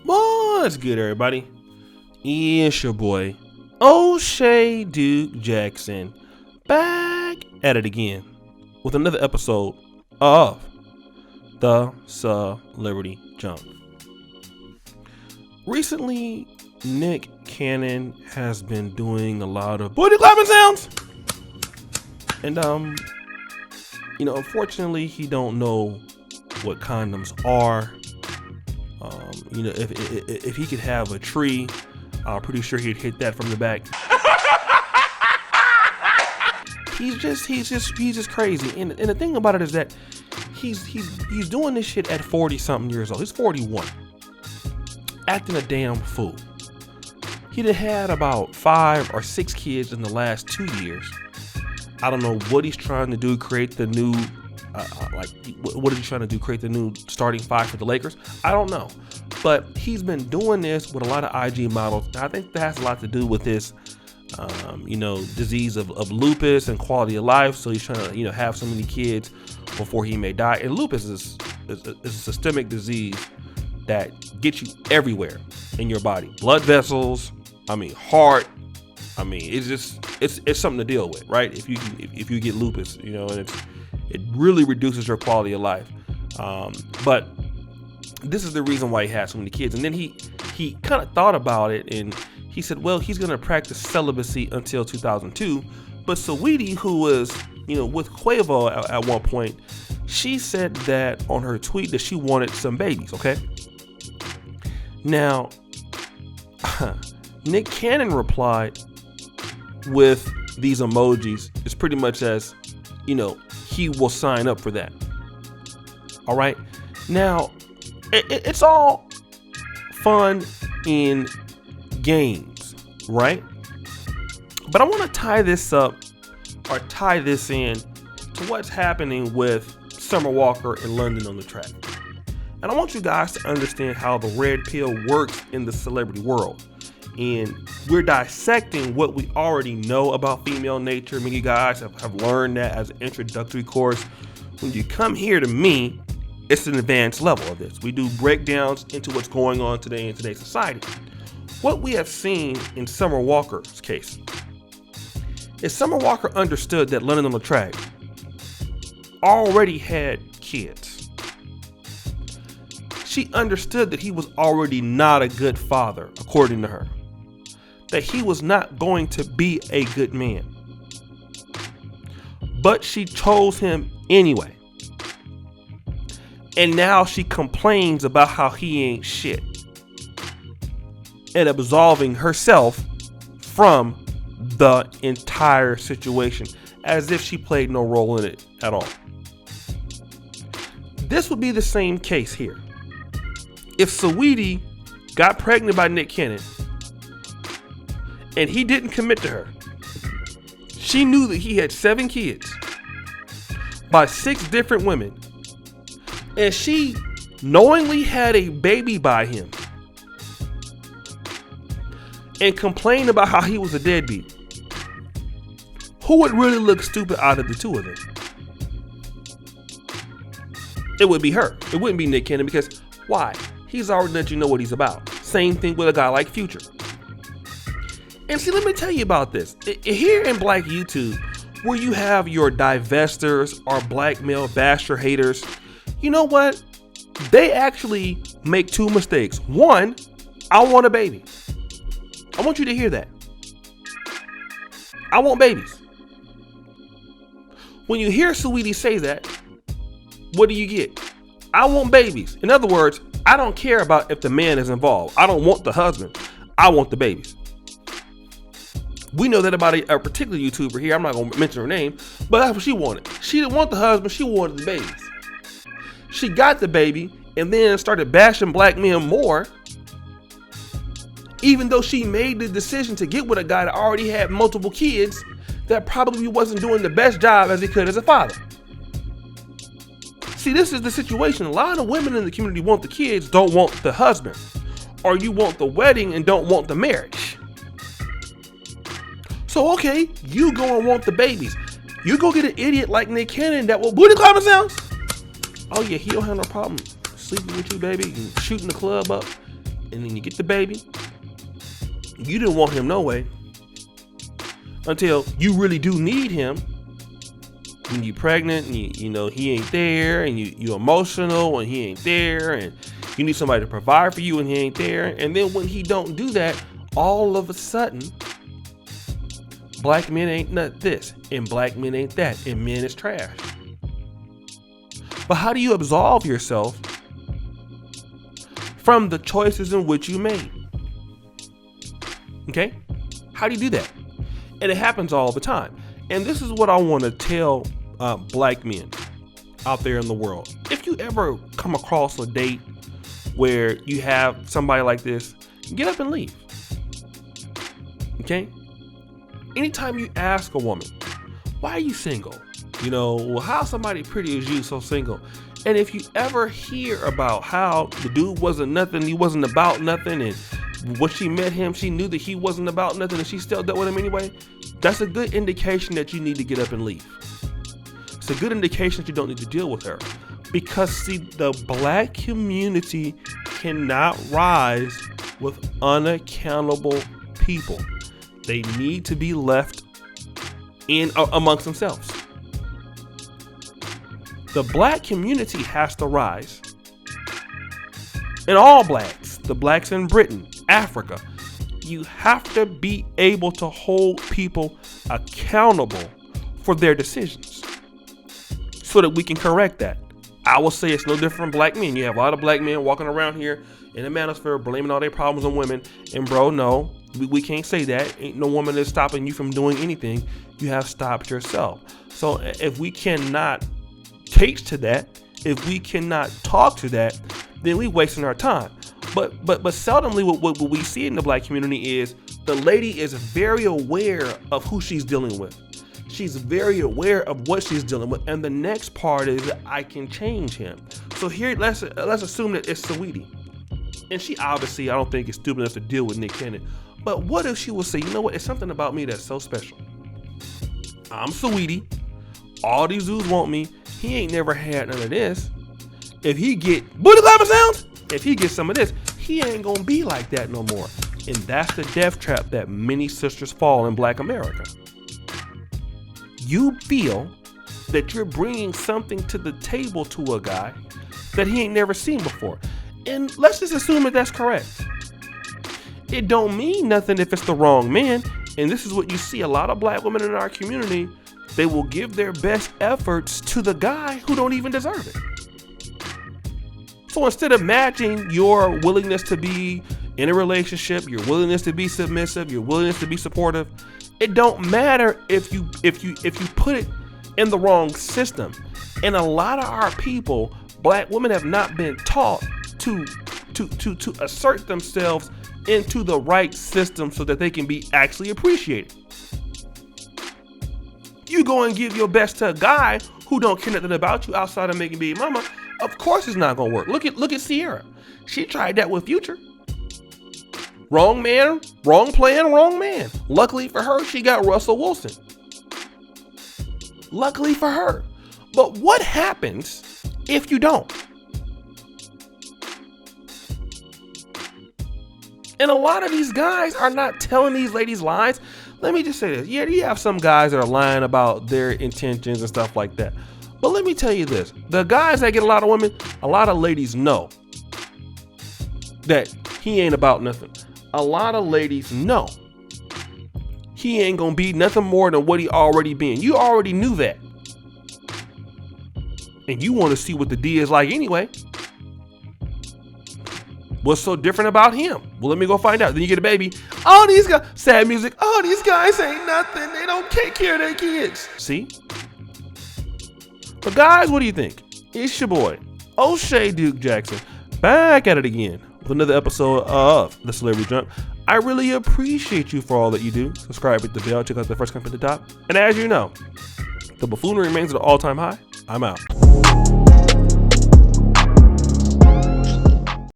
What's good, everybody? It's your boy, O'Shea Duke Jackson, back at it again with another episode of the Celebrity Jump. Recently, Nick Cannon has been doing a lot of booty clapping sounds, and unfortunately, he don't know what condoms are. If he could have a tree, I'm pretty sure he'd hit that from the back. He's just crazy. And the thing about it is that he's doing this shit at 40 something years old. He's 41, acting a damn fool. He done had about 5 or 6 kids in the last 2 years. I don't know what he's trying to do. Create the new. What is he trying to do? Create the new starting 5 for the Lakers? I don't know. But he's been doing this with a lot of IG models. I think that has a lot to do with this, disease of lupus and quality of life. So he's trying to, have so many kids before he may die. And lupus is a systemic disease that gets you everywhere in your body. Blood vessels, heart. It's something to deal with, right? If you get lupus, and it really reduces your quality of life. But this is the reason why he has so many kids. And then he kind of thought about it, and he said, well, he's going to practice celibacy until 2002. But Saweetie, who was, with Quavo at one point, she said that on her tweet that she wanted some babies, okay? Now, Nick Cannon replied with these emojis. It's pretty much as, he will sign up for that. All right. Now, it's all fun in games, right? But I want to tie this in to what's happening with Summer Walker in London on the track. And I want you guys to understand how the red pill works in the celebrity world. And we're dissecting what we already know about female nature. Many guys have learned that as an introductory course. When you come here to me, it's an advanced level of this. We do breakdowns into what's going on today in today's society. What we have seen in Summer Walker's case is Summer Walker understood that London on the Track already had kids. She understood that he was already not a good father, according to her. That he was not going to be a good man. But she chose him anyway. And now she complains about how he ain't shit. And absolving herself from the entire situation. As if she played no role in it at all. This would be the same case here. If Saweetie got pregnant by Nick Cannon and he didn't commit to her, she knew that he had 7 kids by 6 different women, and she knowingly had a baby by him and complained about how he was a deadbeat, who would really look stupid out of the two of them? It would be her. It wouldn't be Nick Cannon, because why? He's already let you know what he's about. Same thing with a guy like Future. And see, let me tell you about this. Here in Black YouTube, where you have your divestors or black male basher haters, you know what? They actually make 2 mistakes. One, I want a baby. I want you to hear that. I want babies. When you hear Saweetie say that, what do you get? I want babies. In other words, I don't care about if the man is involved. I don't want the husband. I want the babies. We know that about a particular YouTuber here. I'm not going to mention her name, but that's what she wanted. She didn't want the husband. She wanted the babies. She got the baby and then started bashing black men more, even though she made the decision to get with a guy that already had multiple kids that probably wasn't doing the best job as he could as a father. See, this is the situation. A lot of women in the community want the kids, don't want the husband. Or you want the wedding and don't want the marriage. So, okay, you go and want the babies. You go get an idiot like Nick Cannon that will booty clapping sounds. Oh yeah, he don't have no problem sleeping with you, baby, and shooting the club up. and then you get the baby. You didn't want him no way until you really do need him. When you're pregnant and you know he ain't there, and you're emotional when he ain't there, and you need somebody to provide for you and he ain't there. And then when he don't do that, all of a sudden, black men ain't not this, and black men ain't that, and men is trash. But how do you absolve yourself from the choices in which you made? Okay? How do you do that? And it happens all the time. And this is what I want to tell black men out there in the world. If you ever come across a date where you have somebody like this, get up and leave. Okay? Anytime you ask a woman, why are you single? You know, well, how somebody pretty as you so single? And if you ever hear about how the dude wasn't nothing, he wasn't about nothing, and when she met him, she knew that he wasn't about nothing and she still dealt with him anyway, that's a good indication that you need to get up and leave. It's a good indication that you don't need to deal with her. Because see, the black community cannot rise with unaccountable people. They need to be left in amongst themselves. The black community has to rise. And all blacks, the blacks in Britain, Africa, you have to be able to hold people accountable for their decisions so that we can correct that. I will say it's no different from black men. You have a lot of black men walking around here in the manosphere blaming all their problems on women. And bro, no, we can't say that. Ain't no woman that's stopping you from doing anything. You have stopped yourself. So if we cannot teach to that, if we cannot talk to that, then we wasting our time. But seldomly what we see in the black community is the lady is very aware of who she's dealing with. She's very aware of what she's dealing with. And the next part is that I can change him. So here, let's assume that it's Saweetie. And she obviously, I don't think is stupid enough to deal with Nick Cannon. But what if she will say, you know what, it's something about me that's so special. I'm Saweetie. All these dudes want me. He ain't never had none of this. If he get booty clapper sounds, if he gets some of this, he ain't gonna be like that no more. And that's the death trap that many sisters fall in black America. You feel that you're bringing something to the table to a guy that he ain't never seen before. And let's just assume that that's correct. It don't mean nothing if it's the wrong man. And this is what you see a lot of black women in our community. They will give their best efforts to the guy who don't even deserve it. So instead of matching your willingness to be in a relationship, your willingness to be submissive, your willingness to be supportive, it don't matter if you put it in the wrong system. And a lot of our people, black women, have not been taught to assert themselves into the right system so that they can be actually appreciated. You go and give your best to a guy who don't care nothing about you outside of making baby mama. Of course it's not gonna work. Look at Sierra. She tried that with Future. Wrong man, wrong plan, wrong man. Luckily for her, she got Russell Wilson. Luckily for her. But what happens if you don't? And a lot of these guys are not telling these ladies lies. Let me just say this. Yeah, you have some guys that are lying about their intentions and stuff like that. But let me tell you this. The guys that get a lot of women, a lot of ladies know that he ain't about nothing. A lot of ladies know he ain't gonna be nothing more than what he already been. You already knew that. And you want to see what the D is like anyway. What's so different about him? Well, let me go find out. Then you get a baby. Oh, these guys, sad music. Oh, these guys ain't nothing. They don't take care of their kids. See? But guys, what do you think? It's your boy, O'Shea Duke Jackson, back at it again with another episode of The Celebrity Junk. I really appreciate you for all that you do. Subscribe, hit the bell, check out the first comment at the top. And as you know, the buffoonery remains at an all-time high. I'm out.